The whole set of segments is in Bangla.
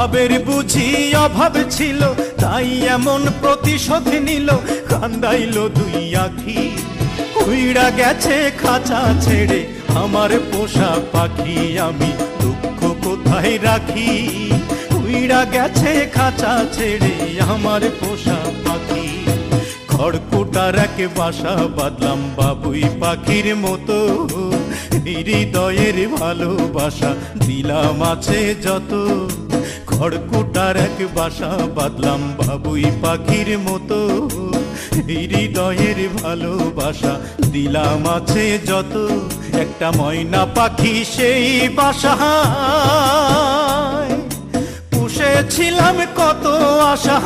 ভাবের বুঝি অভাব ছিল, তাই এমন প্রতিশোধ নিল। কান্দাইল দুই আখি, উইড়া গেছে খাঁচা ছেড়ে আমার পোষা পাখি। আমি দুঃখ কোথায় রাখি, উইড়া গেছে খাঁচা ছেড়ে আমার পোষা পাখি। খড়কুটার এক বাসা বাঁধলাম বাবুই পাখির মতো, হৃদয়ের ভালোবাসা দিলাম আছে যত। খড়কুটার এক বাসা বাঁধলাম বাবুই পাখির মতো, হৃদয়ের ভালোবাসা দিলাম আছে যত। একটা ময়না পাখি সেই বাসায় পুষেছিলাম কত আশা।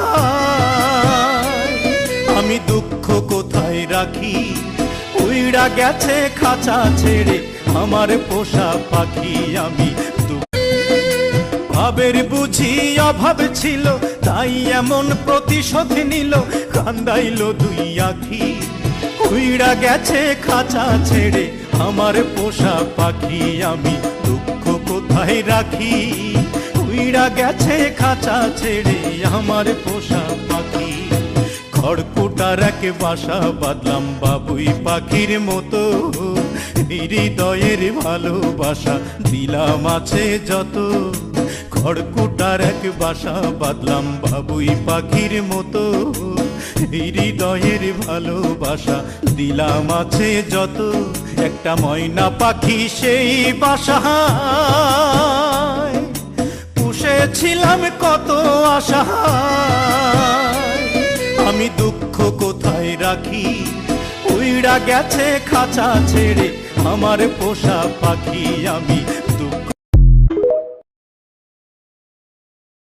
আমি দুঃখ কোথায় রাখি, উইড়া গেছে খাঁচা ছেড়ে আমার পোষা পাখি। আমি ভাবের বুঝি অভাব ছিল, তাই এমন প্রতিশোধ নিল। কান্দাইল দুই আখি, উইড়া গেছে খাঁচা ছেড়ে আমার পোষা পাখি। আমি দুঃখ কোথায় রাখি, উইড়া গেছে খাঁচা ছেড়ে আমার পোষা পাখি। খড়কুটার এক বাসা বাঁধলাম বাবুই পাখির মতো, হৃদয়ের ভালোবাসা দিলাম আছে যত। খড়কুটার এক বাসা বাঁধলাম বাবুই পাখির মতো, হৃদয়ের ভালোবাসা দিলাম আছে যত। একটা ময়না পাখি সেই বাসায় পুষেছিলাম কত আশা। আমি দুঃখ কোথায় রাখি, উইড়া গেছে খাঁচা ছেড়ে আমার পোষা পাখি। আমি